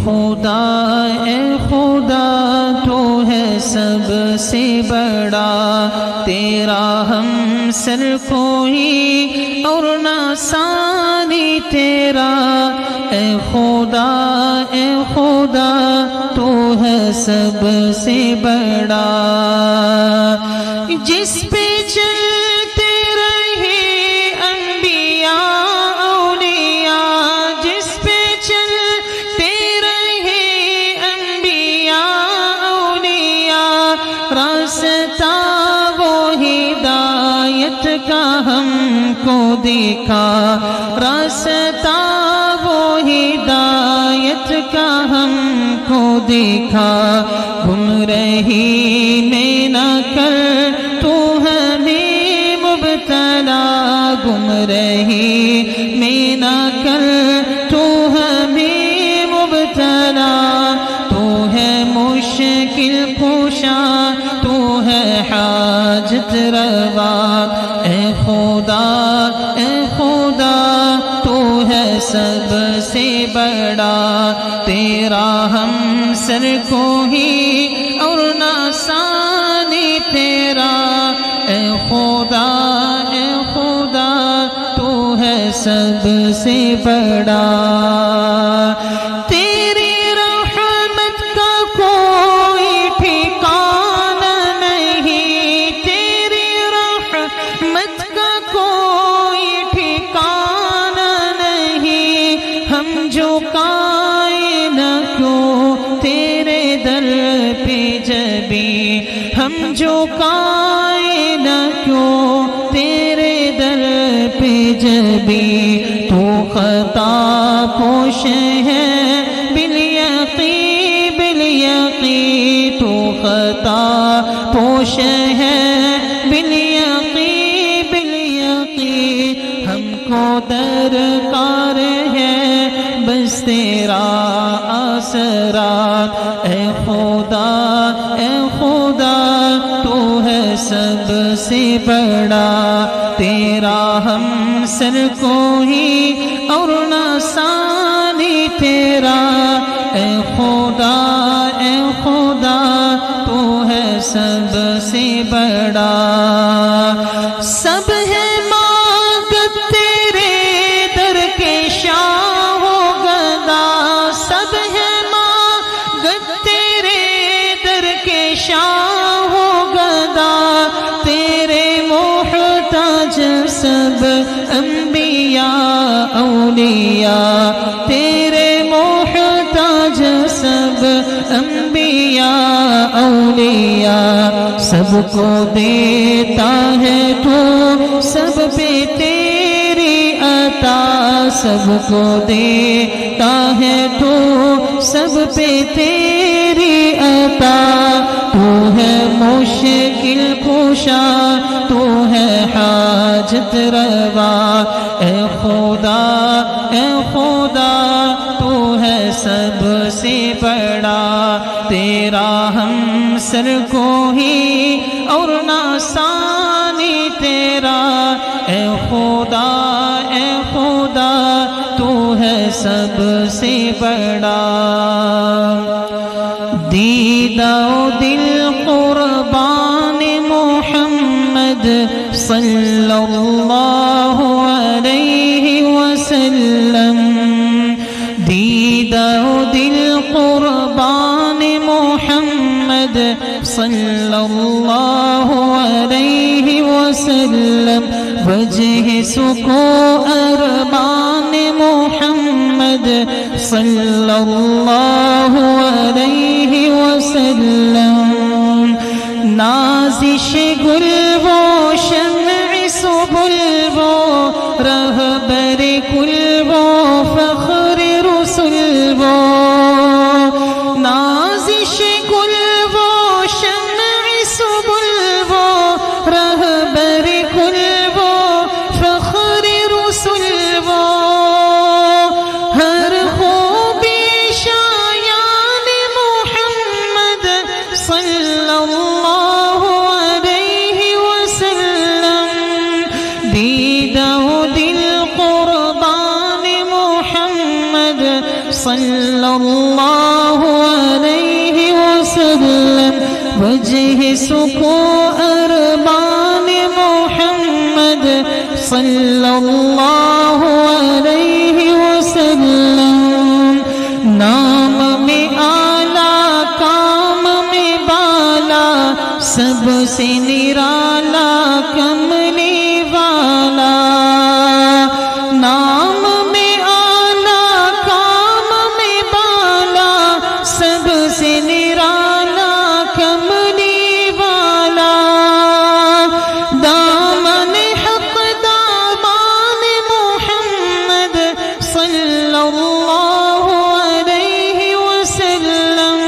خدا تو ہے سب سے بڑا، تیرا ہمسر کوئی اور نہ ثانی تیرا۔ اے خدا تو ہے سب سے بڑا، جس پہ چلتے رہے انبیاء اولیاء، جس پہ چلتے رہے انبیاء اولیاء، راستہ وہ ہدایت کا ہم کو دکھا، راستہ وہ ہدایت کا ہم کو دکھا۔ گمراہی میں نہ کر تو ہمیں مبتلا، گمراہی میں نہ کر تو ہمیں مبتلا۔ تو ہے مشکل کشا، تو ہے حاجت روا۔ اے خدا تو ہے سب سے بڑا، تیرا ہمسر کوئی اور نہ ثانی تیرا۔ اے خدا تو ہے سب سے بڑا، تیری رحمت کا کوئی ٹھکانہ نہیں، تیری رحمت کا کوئی ٹھکانہ نہیں۔ ہم جھکائیں نہ کیوں تیرے در پہ جبیں، ہم جھکائیں نہ کیوں تیرے در پہ جبیں۔ تو خطا پوش ہے بالیقین، تو خطا پوش ہے بالیقین۔ ہم کو درکار ہے بس تیرا آسرا۔ اے خدا تو ہے سب سے بڑا، تیرا ہمسر کوئی اور نہ ثانی تیرا۔ اے خدا تو ہے سب سے بڑا، سب ہے مانگت تیرے در کے شاہ و گدا، سب ہے مانگت تیرے در کے شاہ و گدا۔ تیرے محتاج سب انبیاء اولیاء، تیرے محتاج سب انبیاء اولیاء۔ سب کو دیتا ہے تو سب پہ تیری عطا، سب کو دیتا ہے تو سب پہ تیری عطا۔ تو ہے مشکل کشا، تو ہے حاجت روا۔ اے خدا تو ہے سب سے بڑا، تیرا ہمسر کوئی اور نہ ثانی تیرا۔ اے خدا تو ہے سب سے بڑا، دیدہ دل قربان محمد صلی اللہ علیہ وسلم، دیدہ دل قربان محمد صلی اللہ علیہ وسلم، وجہ سکو اربان محمد صلی اللہ علیہ وسلم، نازش گل وہ شمع سبل وہ رہبر کل وہ فخر رسول وہ، نازش گل وہ شمع سبل وہ رہبر کل وہ فخر رسول وہ، ہر خوبی شایان محمد صلی اللہ علیہ وسلم وجہ سکو ارمان محمد صلی اللہ علیہ وسلم نام میں آلہ کام میں بالا سب سے نرالا کملی والا نام میں آلہ کام میں بالا سب سے نرالا کملی والا دامن حق دامان محمد صلی اللہ علیہ وسلم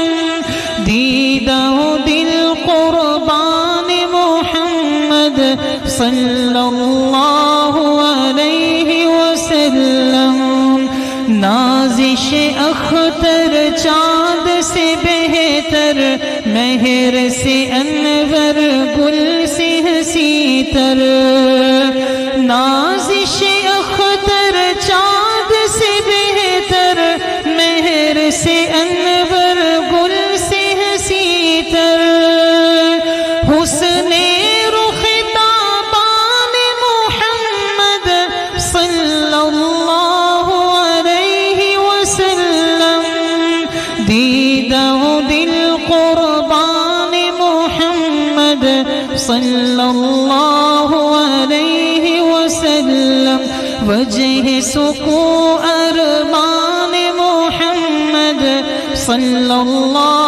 دیدہ دل قربان محمد صلی اللہ علیہ وسلم نازش اختر چاند سے بہتر مہر سے انور گل سے حسی تر نازش اختر چاند سے بہتر مہر سے انور گل سے حسی تر حسن رخ تابان محمد صلی اللہ علیہ وسلم دیدہ دل قربان محمد صلی اللہ علیہ وسلم وجہ سکو ارمان محمد صلی اللہ